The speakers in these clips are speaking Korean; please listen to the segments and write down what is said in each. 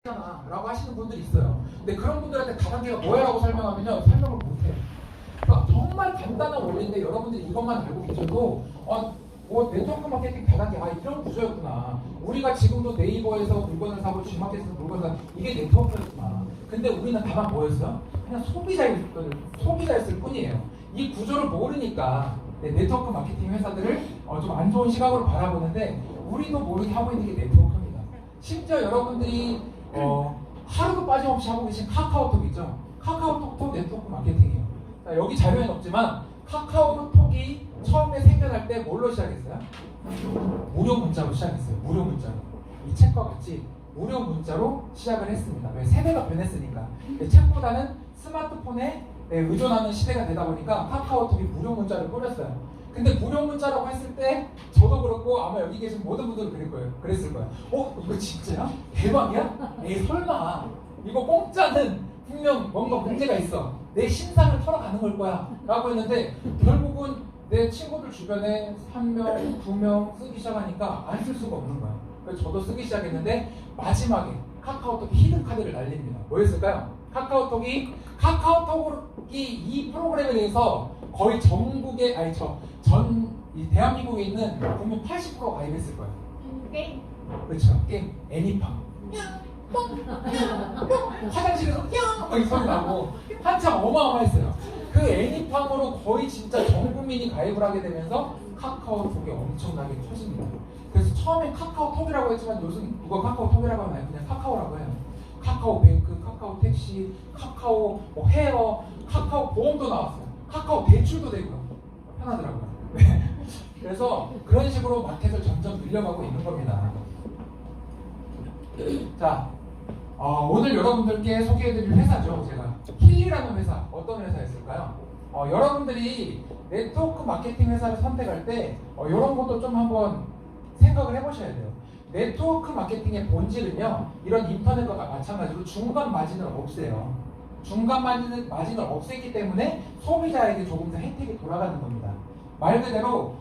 라고 하시는 분들이 있어요. 근데 그런 분들한테 다단계가 뭐야라고 설명하면요, 설명을 못해요. 그러니까 정말 간단한 원리인데 여러분들이 이것만 알고 계셔도 네트워크 마케팅 다단계, 이런 구조였구나. 우리가 지금도 네이버에서 물건을 사고 G마켓에서 물건을 사고 이게 네트워크였구나. 근데 우리는 다만 뭐였어요? 그냥 소비자였을 뿐이에요. 이 구조를 모르니까 네트워크 마케팅 회사들을 좀 안 좋은 시각으로 바라보는데, 우리도 모르게 하고 있는 게 네트워크입니다. 심지어 여러분들이 하루도 빠짐없이 하고 계신 카카오톡 있죠? 카카오톡도 네트워크 마케팅이에요. 자, 여기 자료에는 없지만 카카오톡이 처음에 생겨날 때 뭘로 시작했어요? 무료 문자로 시작했어요. 무료 문자로. 이 책과 같이 무료 문자로 시작을 했습니다. 왜? 세대가 변했으니까. 책보다는 스마트폰에 의존하는 시대가 되다 보니까 카카오톡이 무료 문자를 뿌렸어요. 근데 무료 문자라고 했을 때 저도 그렇고 아마 여기 계신 모든 분들은 그랬을 거예요. 이거 진짜야? 대박이야? 에이 설마 이거 공짜는 분명 뭔가 문제가 있어. 내 신상을 털어가는 걸 거야 라고 했는데, 결국은 내 친구들 주변에 3명, 2명 쓰기 시작하니까 안 쓸 수가 없는 거야. 그래서 저도 쓰기 시작했는데 마지막에 카카오톡이 히든카드를 날립니다. 뭐였을까요? 카카오톡이 이 프로그램에 대해서 거의 전국에, 이 대한민국에 있는 국민 80% 가입했을 거예요. 게임? 그렇죠. 게임 애니팡. 화장실에서 이 소리 나고 한참 어마어마했어요. 그 애니팡으로 거의 진짜 전 국민이 가입을 하게 되면서 카카오톡이 엄청나게 커집니다. 그래서 처음엔 카카오톡이라고 했지만 요즘 누가 카카오톡이라고 하나요? 그냥 카카오라고 해요. 카카오뱅크, 카카오 택시, 카카오 헤어, 카카오 보험도 나왔어요. 카카오 대출도 되고요. 편하더라고요. 네. 그래서 그런 식으로 마켓을 점점 늘려가고 있는 겁니다. 자, 오늘 여러분들께 소개해드릴 회사죠. 제가 힐리라는 회사, 어떤 회사였을까요? 여러분들이 네트워크 마케팅 회사를 선택할 때 이런 것도 좀 한번 생각을 해보셔야 돼요. 네트워크 마케팅의 본질은요, 이런 인터넷과 마찬가지로 중간 마진을 없애요. 중간 마진을 없애기 때문에 소비자에게 조금 더 혜택이 돌아가는 겁니다. 말 그대로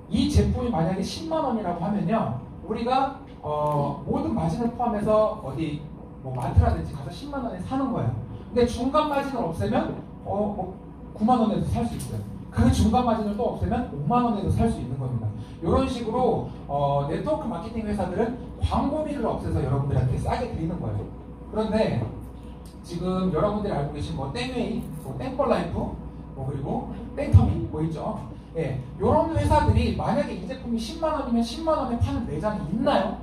이 제품이 만약에 10만 원이라고 하면요, 우리가 모든 마진을 포함해서 어디 마트라든지 가서 10만 원에 사는 거예요. 근데 중간 마진을 없애면 9만 원에도 살 수 있어요. 그 중간 마진을 또 없애면 5만 원에도 살 수 있는 겁니다. 이런 식으로 네트워크 마케팅 회사들은 광고비를 없애서 여러분들한테 싸게 드리는 거예요. 그런데 지금 여러분들이 알고 계신 땡웨이, 땡벌라이프, 그리고 땡터미 있죠? 예, 이런 회사들이 만약에 이 제품이 10만 원이면 10만 원에 파는 매장이 있나요?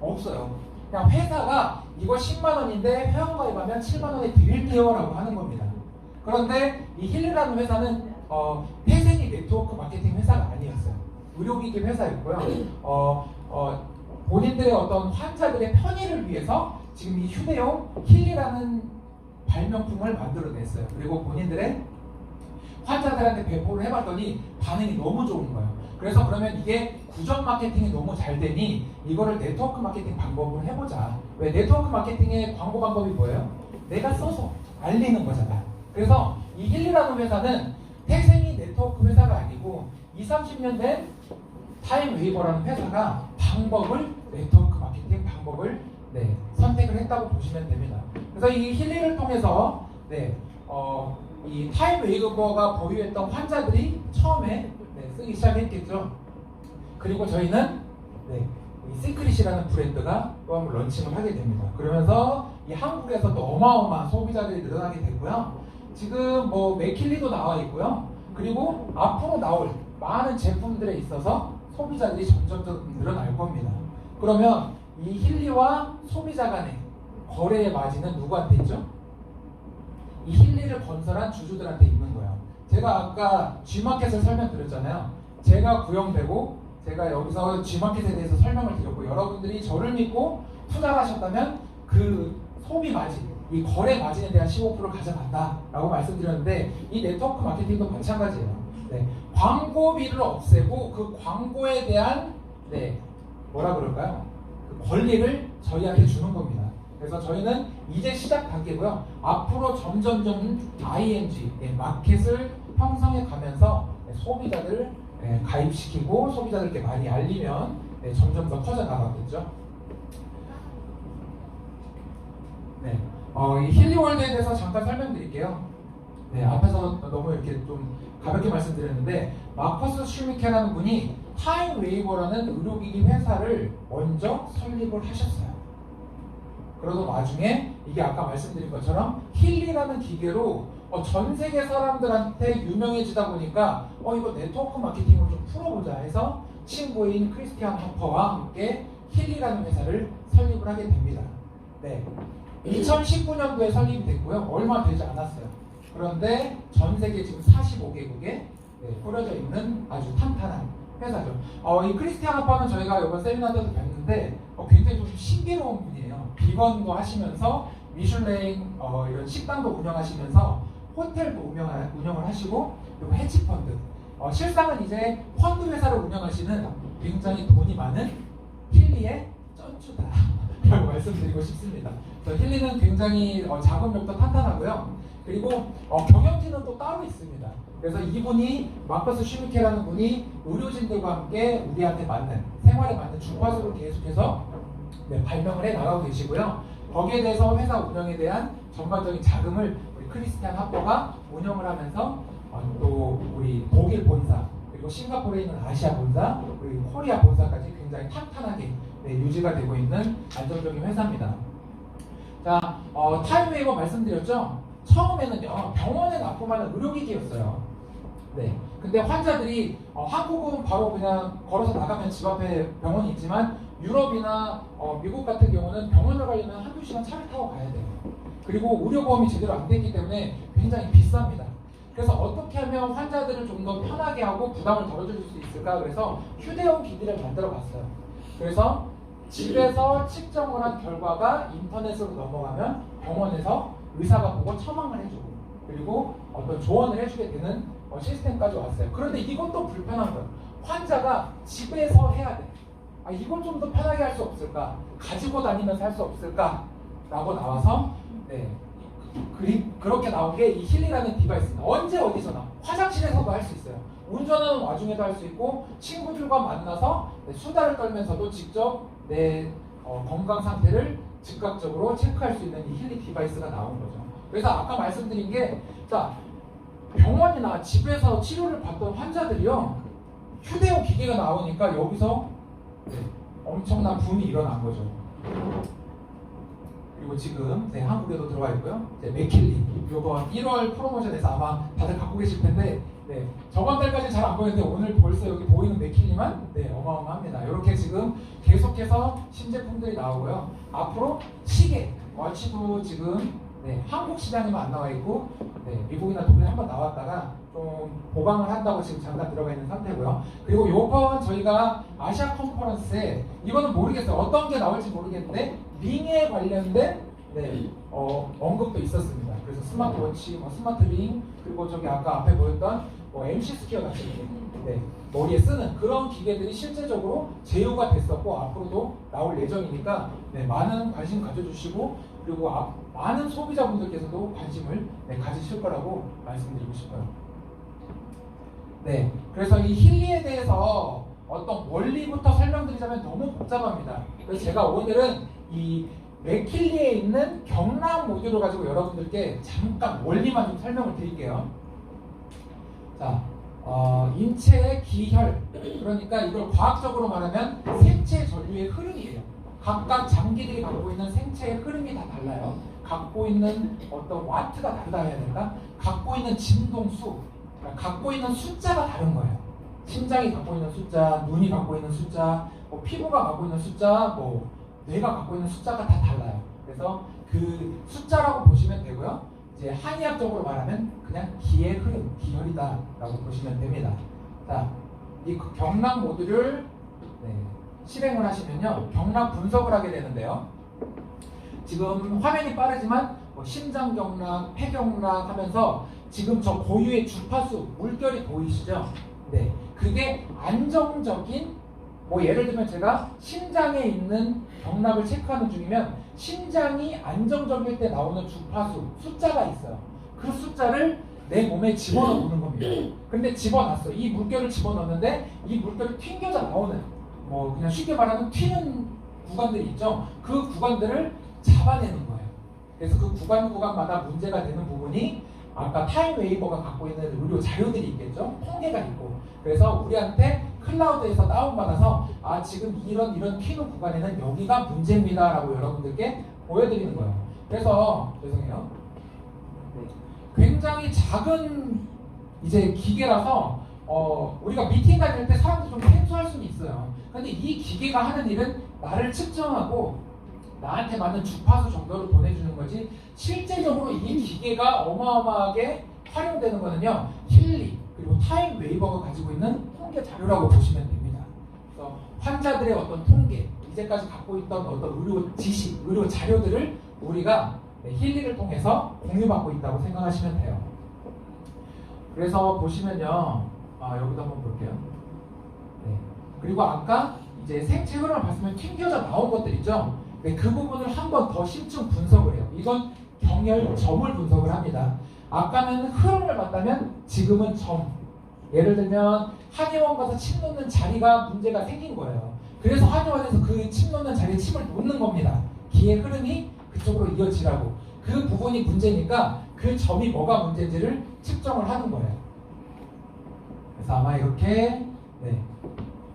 없어요. 그냥 회사가 이거 10만 원인데 회원가입하면 7만 원에 드릴게요 라고 하는 겁니다. 그런데 이 힐리라는 회사는 태생이 네트워크 마케팅 회사가 아니었어요. 의료기기 회사였고요. 본인들의 어떤 환자들의 편의를 위해서 지금 이 휴대용 힐리라는 발명품을 만들어냈어요. 그리고 본인들의 환자들한테 배포를 해봤더니 반응이 너무 좋은 거예요. 그래서 그러면 이게 구전 마케팅이 너무 잘 되니 이거를 네트워크 마케팅 방법으로 해보자. 왜? 네트워크 마케팅의 광고 방법이 뭐예요? 내가 써서 알리는 거잖아. 그래서 이 힐리라는 회사는 태생이 네트워크 회사가 아니고 20, 30년 된 타임웨이버라는 회사가 네트워크 마케팅 방법을 선택을 했다고 보시면 됩니다. 그래서 이 힐리를 통해서 이 타임웨이버가 보유했던 환자들이 처음에 쓰기 시작했겠죠. 그리고 저희는 이 시크릿이라는 브랜드가 또 한번 런칭을 하게 됩니다. 그러면서 이 한국에서도 어마어마한 소비자들이 늘어나게 되고요. 지금 맥킬리도 나와 있고요. 그리고 앞으로 나올 많은 제품들에 있어서 소비자들이 점점 더 늘어날 겁니다. 그러면 이 힐리와 소비자 간의 거래의 마진은 누구한테 있죠? 이 힐리를 건설한 주주들한테 있는 거예요. 제가 아까 G마켓을 설명드렸잖아요. 제가 구형되고 제가 여기서 G마켓에 대해서 설명을 드렸고, 여러분들이 저를 믿고 투자를 하셨다면 그 소비 마진, 이 거래 마진에 대한 15%를 가져간다 라고 말씀드렸는데, 이 네트워크 마케팅도 마찬가지예요. 광고비를 없애고 그 광고에 대한 뭐라 그럴까요? 그 권리를 저희한테 주는 겁니다. 그래서 저희는 이제 시작 단계고요. 앞으로 점점점 IMG, 마켓을 형성해 가면서 소비자들을 가입시키고 소비자들께 많이 알리면 점점 더 커져나가겠죠. 이 힐리월드에 대해서 잠깐 설명드릴게요. 네, 앞에서 너무 이렇게 좀 가볍게 말씀드렸는데 마커스 슈미케라는 분이 타임웨이버라는 의료기기 회사를 먼저 설립을 하셨어요. 그러던 와중에 이게 아까 말씀드린 것처럼 힐리라는 기계로 전 세계 사람들한테 유명해지다 보니까 이거 네트워크 마케팅으로 좀 풀어보자 해서 친구인 크리스티안 허퍼와 함께 힐리라는 회사를 설립을 하게 됩니다. 네, 2019년도에 설립이 됐고요. 얼마 되지 않았어요. 그런데 전 세계 지금 45개국에 뿌려져 있는 아주 탄탄한 회사죠. 이 크리스티안 허퍼는 저희가 이번 세미나 때도 뵀는데 굉장히 좀 신비로운 분이에요. 비건도 하시면서 미슐랭 이런 식당도 운영하시면서 호텔도 운영을 하시고 그리고 헤지펀드 실상은 이제 펀드 회사를 운영하시는 굉장히 돈이 많은 힐리의 쩐주다 라고 말씀드리고 싶습니다. 그래서 힐리는 굉장히 자금력도 탄탄하고요. 그리고 경영진은 또 따로 있습니다. 그래서 이분이 마커스 슈미케라는 분이 의료진들과 함께 우리한테 맞는 생활에 맞는 주파수를 계속해서 발명을 해 나가고 계시고요. 거기에 대해서 회사 운영에 대한 전반적인 자금을 우리 크리스티안 하퍼가 운영을 하면서 또 우리 독일 본사 그리고 싱가포르에 있는 아시아 본사 그리고 코리아 본사까지 굉장히 탄탄하게 유지가 되고 있는 안정적인 회사입니다. 자, 타임웨이버 말씀드렸죠? 처음에는요 병원에 납품하는 의료기기였어요. 네. 근데 환자들이 한국은 바로 그냥 걸어서 나가면 집 앞에 병원이 있지만 유럽이나 미국 같은 경우는 병원을 가려면 한두 시간 차를 타고 가야 돼요. 그리고 의료보험이 제대로 안 되기 때문에 굉장히 비쌉니다. 그래서 어떻게 하면 환자들을 좀 더 편하게 하고 부담을 덜어줄 수 있을까? 그래서 휴대용 기기를 만들어 봤어요. 그래서 집에서 측정을 한 결과가 인터넷으로 넘어가면 병원에서 의사가 보고 처방을 해주고 그리고 어떤 조언을 해주게 되는 시스템까지 왔어요. 그런데 이것도 불편한 거예요. 환자가 집에서 해야 돼. 이걸 좀 더 편하게 할 수 없을까? 가지고 다니면서 할 수 없을까? 라고 나와서 그렇게 나온 게 이 힐리라는 디바이스입니다. 언제 어디서나 화장실에서도 할 수 있어요. 운전하는 와중에도 할 수 있고 친구들과 만나서 수다를 떨면서도 직접 내 건강 상태를 즉각적으로 체크할 수 있는 이 힐리 디바이스가 나온 거죠. 그래서 아까 말씀드린 게 병원이나 집에서 치료를 받던 환자들이요 휴대용 기계가 나오니까 여기서 엄청난 붐이 일어난 거죠. 그리고 지금 한국에도 들어와 있고요. 맥킬리 이번 1월 프로모션에서 아마 다들 갖고 계실 텐데 저번 달까지는 잘 안 보이는데 오늘 벌써 여기 보이는 맥킬리만 어마어마합니다. 이렇게 지금 계속해서 신제품들이 나오고요. 앞으로 시계, 워치도 지금 한국 시장에만 안 나와 있고 미국이나 독일에 한번 나왔다가 좀 보강을 한다고 지금 잠깐 들어가 있는 상태고요. 그리고 요번 저희가 아시아 컨퍼런스에 이거는 모르겠어요. 어떤 게 나올지 모르겠는데 링에 관련된 언급도 있었습니다. 그래서 스마트워치, 스마트 링 그리고 저기 아까 앞에 보였던 MC 스퀘어 같은 머리에 쓰는 그런 기계들이 실제적으로 제휴가 됐었고 앞으로도 나올 예정이니까 많은 관심 가져주시고 그리고 많은 소비자분들께서도 관심을 가지실 거라고 말씀드리고 싶어요. 그래서 이 힐리에 대해서 어떤 원리부터 설명드리자면 너무 복잡합니다. 그래서 제가 오늘은 이 맥킬리에 있는 경락 모듈을 가지고 여러분들께 잠깐 원리만 좀 설명을 드릴게요. 자, 인체의 기혈, 그러니까 이걸 과학적으로 말하면 생체 전류의 흐름이에요. 각각 장기들이 갖고 있는 생체의 흐름이 다 달라요. 갖고 있는 어떤 와트가 다르다 해야 될까? 갖고 있는 진동수, 그러니까 갖고 있는 숫자가 다른 거예요. 심장이 갖고 있는 숫자, 눈이 갖고 있는 숫자, 피부가 갖고 있는 숫자, 뇌가 갖고 있는 숫자가 다 달라요. 그래서 그 숫자라고 보시면 되고요. 이제 한의학적으로 말하면 그냥 기의 흐름, 기혈이다라고 보시면 됩니다. 자, 이 경락 모듈을 실행을 하시면요, 경락 분석을 하게 되는데요. 지금 화면이 빠르지만 심장 경락, 폐 경락 하면서 지금 저 고유의 주파수, 물결이 보이시죠? 그게 안정적인 예를 들면 제가 심장에 있는 경락을 체크하는 중이면 심장이 안정적일 때 나오는 주파수, 숫자가 있어요. 그 숫자를 내 몸에 집어넣어 보는 겁니다. 근데 집어놨어. 이 물결을 집어넣는데 이 물결이 튕겨져 나오는 그냥 쉽게 말하면 튀는 구간들이 있죠. 그 구간들을 잡아내는 거예요. 그래서 그 구간마다 문제가 되는 부분이 아까 타임웨이버가 갖고 있는 의료 자료들이 있겠죠. 통계가 있고. 그래서 우리한테 클라우드에서 다운받아서 지금 이런 키는 구간에는 여기가 문제입니다 라고 여러분들께 보여드리는 거예요. 그래서 죄송해요. 굉장히 작은 이제 기계라서 우리가 미팅 다닐 때 사람들이 좀 생소할 수는 있어요. 근데 이 기계가 하는 일은 나를 측정하고 나한테 맞는 주파수 정도를 보내주는 거지, 실제적으로 이 기계가 어마어마하게 활용되는 거는요, 힐리 그리고 타임 웨이버가 가지고 있는 통계 자료라고 보시면 됩니다. 그래서 환자들의 어떤 통계, 이제까지 갖고 있던 어떤 의료 지식, 의료 자료들을 우리가 힐리를 통해서 공유받고 있다고 생각하시면 돼요. 그래서 보시면요, 여기도 한번 볼게요. 네. 그리고 아까 이제 생체 흐름을 봤으면 튕겨져 나온 것들 있죠. 네, 그 부분을 한 번 더 심층 분석을 해요. 이건 경혈점을 분석을 합니다. 아까는 흐름을 봤다면 지금은 점. 예를 들면 한의원 가서 침 놓는 자리가 문제가 생긴 거예요. 그래서 한의원에서 그 침 놓는 자리에 침을 놓는 겁니다. 기의 흐름이 그쪽으로 이어지라고. 그 부분이 문제니까 그 점이 뭐가 문제인지를 측정을 하는 거예요. 그래서 아마 이렇게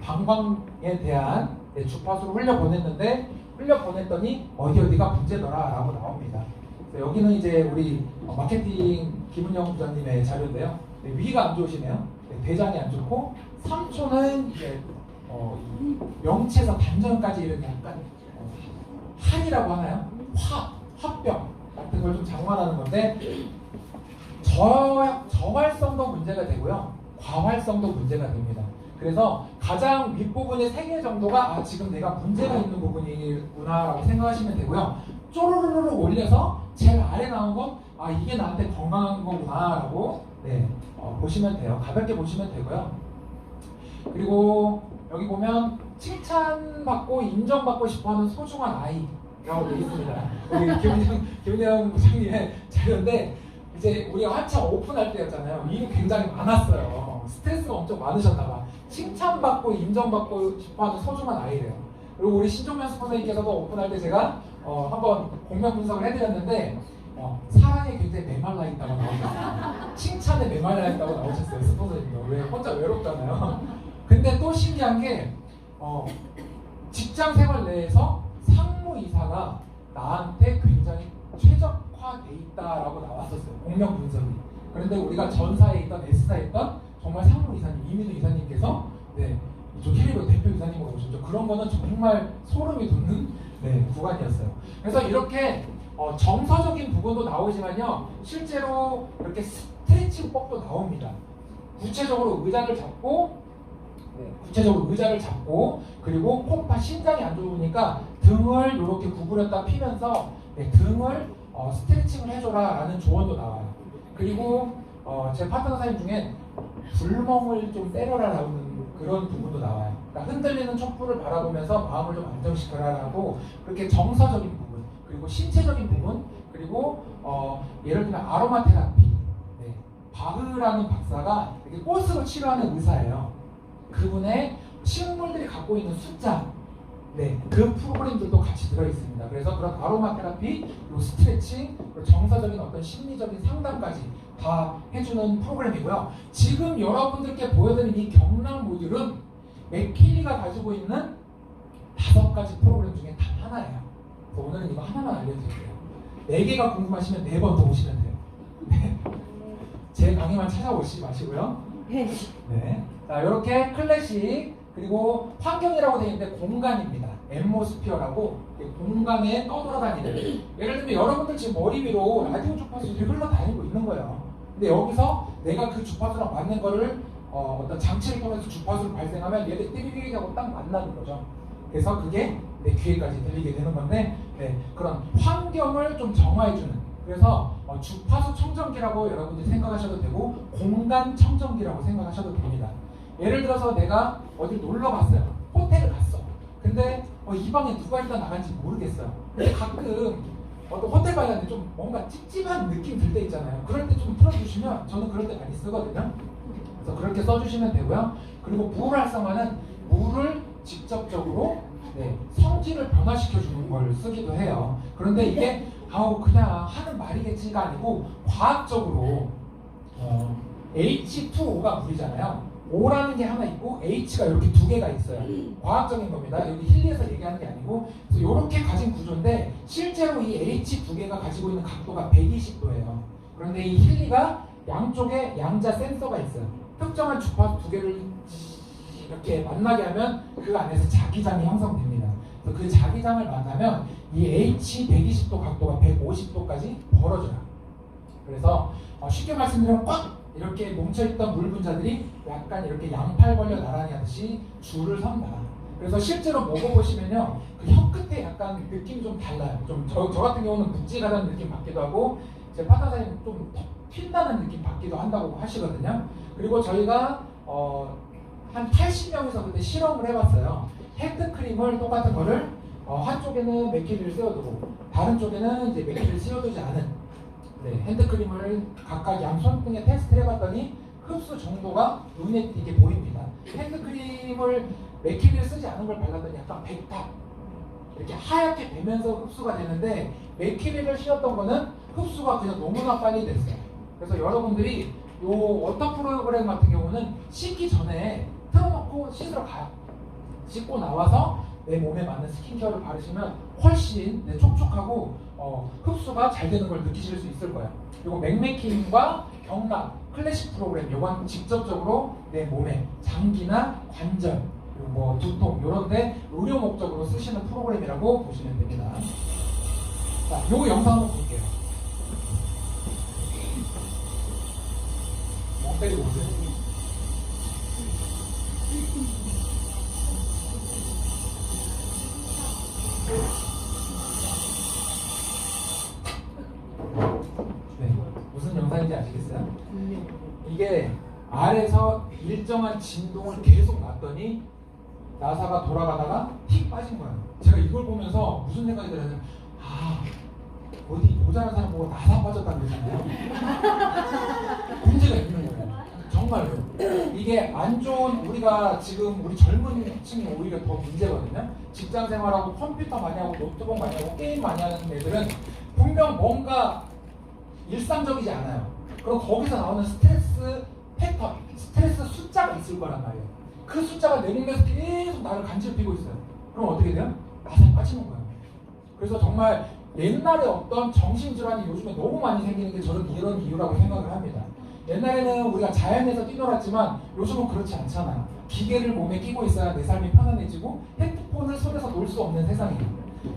방광에 대한 주파수를 흘려보냈더니 어디가 문제더라 라고 나옵니다. 여기는 이제 우리 마케팅 김은영 부장님의 자료인데요. 위가 안 좋으시네요. 대장이 안 좋고 3초는 이제 명치에서 단전까지 이런 약간 한이라고 하나요? 화병 같은 걸 좀 장관하는 건데, 저활성도 문제가 되고요, 과활성도 문제가 됩니다. 그래서 가장 윗부분의 3개 정도가 지금 내가 문제가 있는 부분이구나 라고 생각하시면 되고요, 쪼르르르 올려서 제일 아래 나온 건 이게 나한테 건강한 거구나 라고 보시면 돼요. 가볍게 보시면 되고요. 그리고 여기 보면 칭찬받고 인정받고 싶어하는 소중한 아이라고 되어 있습니다. 우리 김은영 부장님의 자료인데, 이제 우리가 한참 오픈할 때였잖아요. 일이 굉장히 많았어요. 스트레스가 엄청 많으셨나봐. 칭찬받고 인정받고 싶어하는 소중한 아이래요. 그리고 우리 신종면 스폰서님께서도 오픈할 때 제가 한번 공명 분석을 해드렸는데, 사랑에 굉장히 메말라 있다고 나오셨어요. 칭찬에 메말라 있다고 나오셨어요. 스폰서님도. 왜 혼자 외롭잖아요. 근데 또 신기한 게 직장 생활 내에서 상무이사가 나한테 굉장히 최적화돼 있다라고 나왔었어요. 공명 분석이. 그런데 우리가 전사에 있던 S사에 있던 정말 상무이사님, 이민우 이사님께서 이쪽 힐리로 대표 이사님으로 오셨죠. 그런 거는 정말 소름이 돋는 구간이었어요. 그래서 이렇게 정서적인 부분도 나오지만요, 실제로 이렇게 스트레칭법도 나옵니다. 구체적으로 의자를 잡고 그리고 콩파, 심장이 안 좋으니까 등을 이렇게 구부렸다 피면서 등을 스트레칭을 해줘라 라는 조언도 나와요. 그리고 제 파트너 사님 중에 불멍을 좀 때려라 라는 그런 부분도 나와요. 그러니까 흔들리는 촛불을 바라보면서 마음을 좀 안정시켜라 라고, 그렇게 정서적인 부분, 그리고 신체적인 부분, 그리고 예를 들면 아로마 테라피, 바흐라는 박사가 꽃으로 치료하는 의사예요. 그분의 식물들이 갖고 있는 숫자, 그 프로그램들도 같이 들어있습니다. 그래서 그런 아로마 테라피, 그리고 스트레칭, 그리고 정서적인 어떤 심리적인 상담까지 다 해주는 프로그램이고요. 지금 여러분들께 보여드린 이 경락 모듈은 맥킬리가 가지고 있는 5가지 프로그램 중에 단 하나예요. 그래서 오늘은 이거 하나만 알려드릴게요. 4개가 궁금하시면 4번 더 오시면 돼요. 제 강의만 찾아오시지 마시고요. 자, 이렇게 클래식, 그리고 환경이라고 되어 있는데 공간입니다. 앰모스피어라고 공간에 떠돌아다니는. 예를 들면 여러분들 지금 머리 위로 라디오 주파수들이 흘러다니고 있는 거예요. 근데 여기서 내가 그 주파수랑 맞는 거를 어떤 장치를 통해서 주파수를 발생하면 얘들 띠리리리 하고 딱 만나는 거죠. 그래서 그게 내 귀에까지 들리게 되는 건데, 그런 환경을 좀 정화해주는, 그래서 주파수 청정기라고 여러분들이 생각하셔도 되고 공간 청정기라고 생각하셔도 됩니다. 예를 들어서 내가 어딜 놀러 갔어요. 호텔을 갔어. 근데 이 방에 누가 일단 나간지 모르겠어요. 근데 가끔 어떤 호텔 가는데 좀 뭔가 찝찝한 느낌 들 때 있잖아요. 그럴 때 좀 틀어주시면, 저는 그럴 때 많이 쓰거든요. 그래서 그렇게 써주시면 되고요. 그리고 무활성화는 물을 직접적으로 성질을 변화시켜주는 걸 쓰기도 해요. 그런데 이게 그냥 하는 말이겠지가 아니고 과학적으로 H2O가 물이잖아요. O라는 게 하나 있고 H가 이렇게 두 개가 있어요. 과학적인 겁니다. 여기 힐리에서 얘기하는 게 아니고 이렇게 가진 구조인데 실제로 이 H 두 개가 가지고 있는 각도가 120도예요. 그런데 이 힐리가 양쪽에 양자 센서가 있어요. 특정한 주파수 두 개를 이렇게 만나게 하면 그 안에서 자기장이 형성됩니다. 그래서 그 자기장을 만나면 이 H 120도 각도가 150도까지 벌어져요. 그래서 쉽게 말씀드리면 꽉 이렇게 뭉쳐있던 물 분자들이 약간 이렇게 양팔 벌려 나란히 하듯이 줄을 선다. 그래서 실제로 먹어보시면요, 그 혀 끝에 약간 느낌이 좀 달라요. 저 같은 경우는 묵직하다는 느낌 받기도 하고, 제 파트너사님 좀 튄다는 느낌 받기도 한다고 하시거든요. 그리고 저희가 한 80명에서 그때 실험을 해봤어요. 핸드크림을 똑같은 거를 한쪽에는 맥키리를 씌워두고 다른 쪽에는 이제 맥키리를 씌워두지 않은 핸드크림을 각각 양 손등에 테스트를 해봤더니 흡수 정도가 눈에 띄게 보입니다. 핸드크림을 맥키리를 쓰지 않은 걸 발랐더니 약간 백탁 이렇게 하얗게 되면서 흡수가 되는데 맥키리를 씌웠던 거는 흡수가 그냥 너무나 빨리 됐어요. 그래서 여러분들이 요 워터 프로그램 같은 경우는 씻기 전에 틀어놓고 씻으러 가요. 씻고 나와서 내 몸에 맞는 스킨케어를 바르시면 훨씬 촉촉하고 흡수가 잘 되는 걸 느끼실 수 있을 거예요. 그리고 맥메킹과 경락, 클래식 프로그램 이건 직접적으로 내 몸에 장기나 관절, 그리고 뭐 두통 이런데 의료 목적으로 쓰시는 프로그램이라고 보시면 됩니다. 자, 요 영상 한번 볼게요. 때리고 오세요. 무슨 영상인지 아시겠어요? 이게 아래서 일정한 진동을 계속 놨더니 나사가 돌아가다가 틱 빠진 거예요. 제가 이걸 보면서 무슨 생각이 들었냐면 어디 모자란 사람 보고 나사 빠졌다는 거잖아요. 문제가 있는 거예요. 정말로. 이게 안 좋은 우리가 지금 우리 젊은 층이 오히려 더 문제거든요. 직장 생활하고 컴퓨터 많이 하고 노트북 많이 하고 게임 많이 하는 애들은 분명 뭔가 일상적이지 않아요. 그럼 거기서 나오는 스트레스 패턴, 스트레스 숫자가 있을 거란 말이에요. 그 숫자가 내 몸에서 계속 나를 간지럽히고 있어요. 그럼 어떻게 돼요? 나사에 빠지는 거예요. 그래서 정말 옛날에 어떤 정신질환이 요즘에 너무 많이 생기는 게 저는 이런 이유라고 생각을 합니다. 옛날에는 우리가 자연에서 뛰놀았지만 요즘은 그렇지 않잖아요. 기계를 몸에 끼고 있어야 내 삶이 편안해지고 핸드폰을 손에서 놓을 수 없는 세상이에요.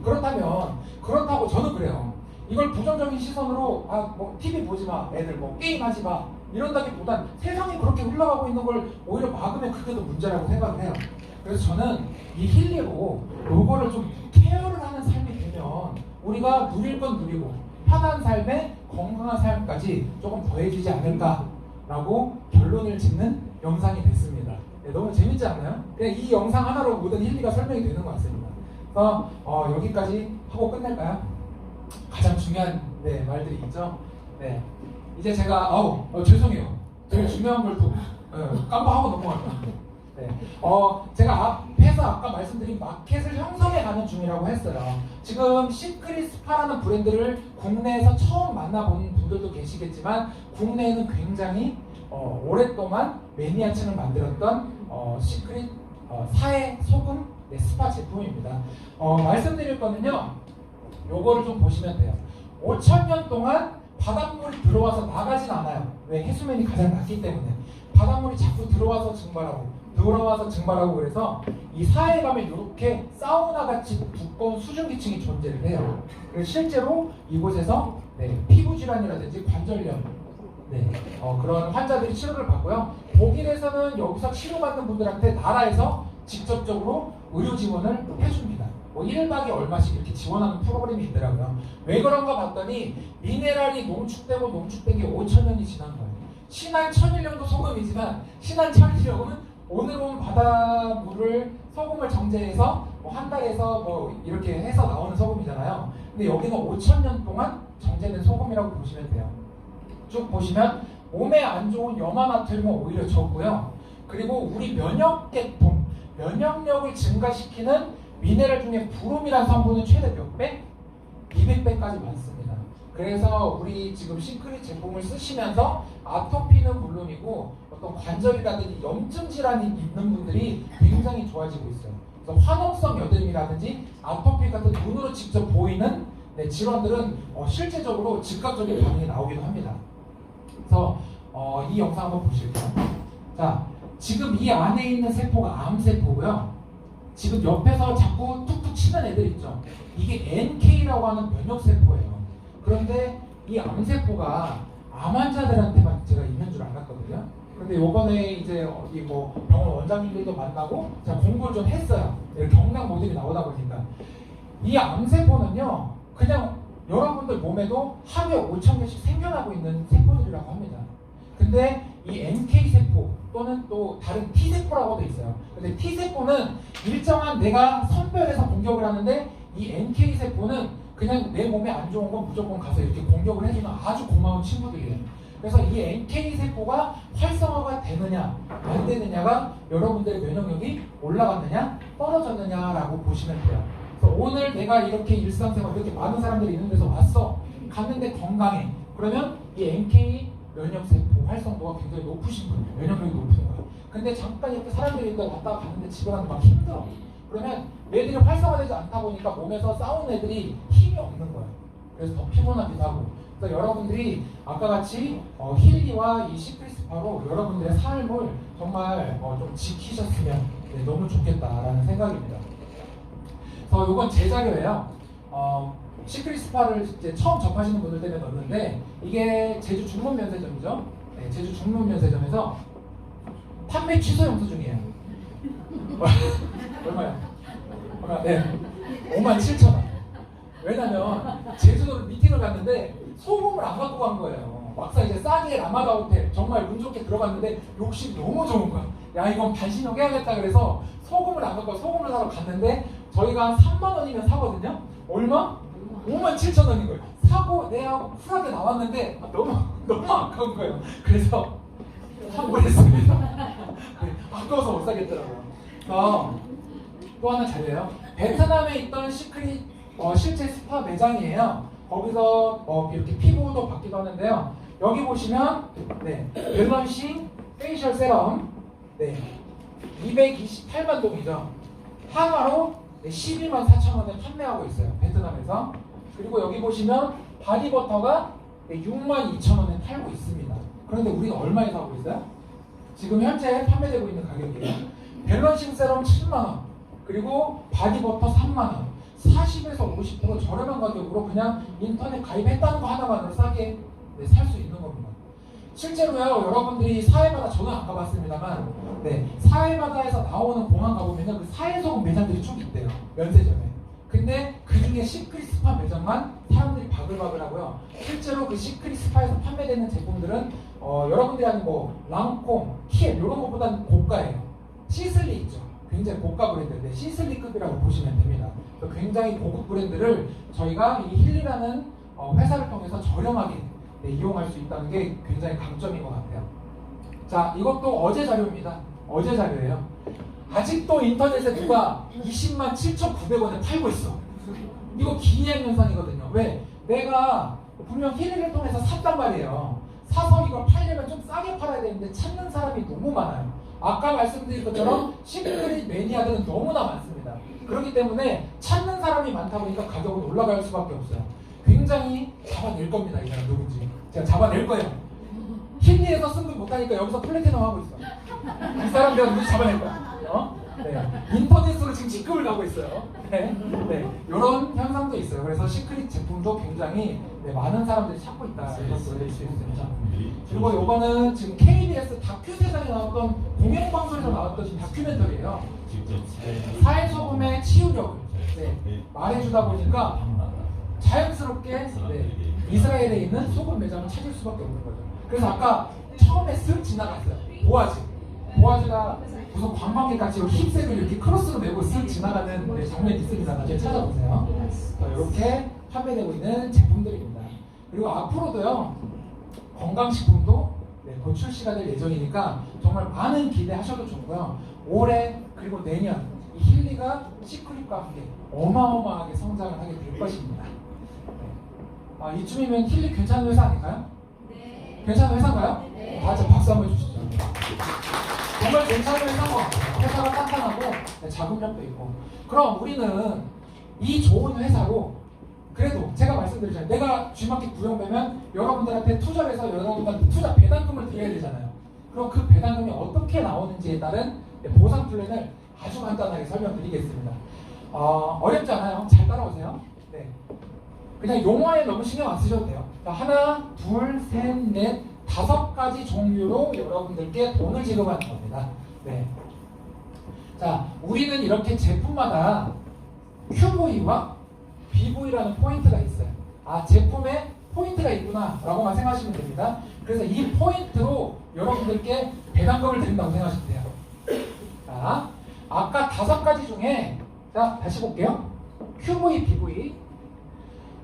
그렇다고 저는 그래요. 이걸 부정적인 시선으로 뭐 TV 보지 마, 애들 뭐 게임 하지 마 이런다기보단 세상이 그렇게 흘러가고 있는 걸 오히려 막으면 그게 더 문제라고 생각을 해요. 그래서 저는 이 힐리로 요거를 좀 케어를 하는 삶이 되면 우리가 누릴 건 누리고 편한 삶에 건강한 삶까지 조금 더해지지 않을까라고 결론을 짓는 영상이 됐습니다. 너무 재밌지 않나요? 그냥 이 영상 하나로 모든 힐리가 설명이 되는 것 같습니다. 그래서 여기까지 하고 끝낼까요? 가장 중요한 말들이 있죠. 이제 제가 죄송해요. 되게 중요한 걸 또 깜빡하고 넘어갔다. 제가 앞에서 아까 말씀드린 마켓을 형성해가는 중이라고 했어요. 지금 시크릿 스파라는 브랜드를 국내에서 처음 만나본 분들도 계시겠지만 국내에는 굉장히 오랫동안 매니아층을 만들었던 시크릿 사의 소금 스파 제품입니다. 말씀드릴 거는요, 요거를 좀 보시면 돼요. 5,000년 동안 바닷물이 들어와서 나가진 않아요. 왜? 해수면이 가장 낮기 때문에. 바닷물이 자꾸 들어와서 증발하고 그래서 이 사에 가면 이렇게 사우나같이 두꺼운 수증기층이 존재를 해요. 그래서 실제로 이곳에서 피부 질환이라든지 관절염 그런 환자들이 치료를 받고요. 독일에서는 여기서 치료받는 분들한테 나라에서 직접적으로 의료 지원을 해줍니다. 뭐 1박에 얼마씩 이렇게 지원하는 프로그램이 있더라고요. 왜 그런가 봤더니 미네랄이 농축된 게 5,000년이 지난 거예요. 신한 천일염도 소금이지만 신한 천일염은 오늘 온 바닷물을 소금을 정제해서 뭐 한 달에서 뭐 이렇게 해서 나오는 소금이잖아요. 근데 여기는 5,000년 동안 정제된 소금이라고 보시면 돼요. 쭉 보시면 몸에 안 좋은 염화나트륨은 오히려 적고요. 그리고 우리 면역계통, 면역력을 증가시키는 미네랄 중에 브롬이라는 성분은 최대 몇 배? 200배까지 많습니다. 그래서 우리 지금 시크릿 제품을 쓰시면서 아토피는 물론이고 어떤 관절이라든지 염증 질환이 있는 분들이 굉장히 좋아지고 있어요. 그래서 화농성 여드름이라든지 아토피 같은 눈으로 직접 보이는 질환들은 실제적으로 즉각적인 반응이 나오기도 합니다. 그래서 이 영상 한번 보실게요. 자, 지금 이 안에 있는 세포가 암세포고요. 지금 옆에서 자꾸 툭툭 치는 애들 있죠. 이게 NK라고 하는 면역세포예요. 그런데 이 암세포가 암 환자들한테만 제가 있는 줄 알았거든요. 근데 요번에 이제 어디 뭐 병원 원장님들도 만나고 제가 공부를 좀 했어요. 경락 모델이 나오다 보니까 이 암세포는요 그냥 여러분들 몸에도 하루에 5,000개씩 생겨나고 있는 세포들이라고 합니다. 근데 이 NK세포 또는 또 다른 T세포라고도 있어요. 근데 T세포는 일정한 내가 선별해서 공격을 하는데 이 NK세포는 그냥 내 몸에 안 좋은 건 무조건 가서 이렇게 공격을 해주는 아주 고마운 친구들이에요. 그래서 이 NK세포가 활성화가 되느냐 안 되느냐가 여러분들의 면역력이 올라갔느냐 떨어졌느냐라고 보시면 돼요. 그래서 오늘 내가 이렇게 일상생활 이렇게 많은 사람들이 있는 데서 왔어. 갔는데 건강해. 그러면 이 NK 면역세포 활성도가 굉장히 높으신 거예요. 면역력이 높은 거예요. 근데 잠깐 이렇게 사람들이 왔다가 갔는데 집에 가는 막 힘들어. 그러면 애들이 활성화되지 않다 보니까 몸에서 싸우는 애들이 힘이 없는 거예요. 그래서 더 피곤하기도 하고. 그래서 여러분들이 아까 같이 힐리와 이 시크릿스파로 여러분들의 삶을 정말 좀 지키셨으면 너무 좋겠다라는 생각입니다. 그래서 이건 제 자료예요. 시크릿스파를 이제 처음 접하시는 분들 때문에 넣었는데 이게 제주 중문면세점이죠. 네, 제주 중문면세점에서 판매 취소 영수 중이에요. 얼마야? 네, 57,000원. 왜냐면 제주도를 미팅을 갔는데 소금을 안 갖고 간 거예요. 막상 이제 싸게 라마다 호텔 정말 운 좋게 들어갔는데 욕심이 너무 좋은 거야. 야 이건 반신욕 해야겠다 그래서 소금을 안 갖고 소금을 사러 갔는데 저희가 한 3만 원이면 사거든요. 얼마? 57,000원인 거예요. 사고 내하고 쿨하게 나왔는데 너무 아까운 거예요. 그래서 환불했습니다. 아까워서 못 사겠더라고요. 또 하나 자료예요. 베트남에 있던 시크릿 실제 스파 매장이에요. 거기서 이렇게 피부도 받기도 하는데요. 여기 보시면 밸런싱 페이셜 세럼 228만 동이죠. 하나로 12만 4천원에 판매하고 있어요. 베트남에서. 그리고 여기 보시면 바디버터가 6만 2천원에 팔고 있습니다. 그런데 우리는 얼마에 사고 있어요? 지금 현재 판매되고 있는 가격이에요. 밸런싱 세럼 7만원 그리고 바디버터 3만원 40에서 50% 저렴한 가격으로 그냥 인터넷 가입했다는 거 하나만으로 싸게 살 수 있는 겁니다. 실제로요 여러분들이 사회바다 저는 안 가봤습니다만 사회바다에서 나오는 공항 가보면 그 사회소금 매장들이 쭉 있대요. 면세점에. 근데 그 중에 시크릿 스파 매장만 사람들이 바글바글하고요. 실제로 그 시크릿 스파에서 판매되는 제품들은 여러분들이 아는 뭐 랑콤, 키엘 이런 것보다는 고가예요. 시슬리 있죠. 굉장히 고가 브랜드인데 시슬리급이라고 보시면 됩니다. 굉장히 고급 브랜드를 저희가 이 힐리라는 회사를 통해서 저렴하게 이용할 수 있다는 게 굉장히 강점인 것 같아요. 자, 이것도 어제 자료입니다. 어제 자료예요. 아직도 인터넷에 누가 20만 7,900원에 팔고 있어. 이거 기이한 현상이거든요. 왜? 내가 분명 힐리를 통해서 샀단 말이에요. 사서 이걸 팔려면 좀 싸게 팔아야 되는데 찾는 사람이 너무 많아요. 아까 말씀드린 것처럼 시크릿 매니아들은 너무나 많습니다. 그렇기 때문에 찾는 사람이 많다 보니까 가격은 올라갈 수밖에 없어요. 굉장히 잡아낼 겁니다. 이 사람 누군지. 제가 잡아낼 거예요. 힐리에서 승부 못하니까 여기서 플래티넘 하고 있어. 이 사람 내가 누군지 잡아낼 거야. 인터넷으로 지금 직급을 가고 있어요. 이런 현상도 있어요. 그래서 시크릿 제품도 굉장히 많은 사람들이 찾고 있다. 이런 걸 알 수 있습니다. 그리고 이거는 지금 KBS 다큐 세상에 나왔던 공영방송에서 나왔던 다큐멘터리예요. 사회소금의 치유력을 말해주다 보니까 자연스럽게 이스라엘에 있는 소금 매장을 찾을 수밖에 없는 거죠. 그래서 아까 처음에 쓱 지나갔어요. 보아즈가 무슨 관광객같이 힙색을 이렇게 크로스로 메고 쓱 지나가는 장면이 있습니다. 나중에 찾아보세요. 이렇게 판매되고 있는 제품들입니다. 그리고 앞으로도요 건강식품도 곧 출시가 될 예정이니까 정말 많은 기대하셔도 좋고요. 올해 그리고 내년 이 힐리가 시크릿과 함께 어마어마하게 성장을 하게 될 것입니다. 이쯤이면 힐리 괜찮은 회사 아닐까요? 네. 괜찮은 회사인가요? 네. 자, 박수 한번 해주시죠. 정말 괜찮은 회사인 것 같아요. 회사가 탄탄하고 자금력도 있고. 그럼 우리는 이 좋은 회사로 그래도 제가 말씀드리잖아요. 내가 G마켓 구형되면 여러분들한테 투자해서 여러분들한테 투자 배당금을 드려야 되잖아요. 그럼 그 배당금이 어떻게 나오는지에 따른 보상 플랜을 아주 간단하게 설명드리겠습니다. 어렵지 않아요. 잘 따라오세요. 네. 그냥 용어에 너무 신경 안 쓰셔도 돼요. 자, 하나, 둘, 셋, 넷, 5가지 종류로 여러분들께 돈을 지급하는 겁니다. 네. 자, 우리는 이렇게 제품마다 QV와 BV라는 포인트가 있어요. 제품에 포인트가 있구나 라고만 생각하시면 됩니다. 그래서 이 포인트로 여러분들께 배당금을 드린다고 생각하시면 돼요. 자, 아까 5가지 중에 자, 다시 볼게요. QV, BV.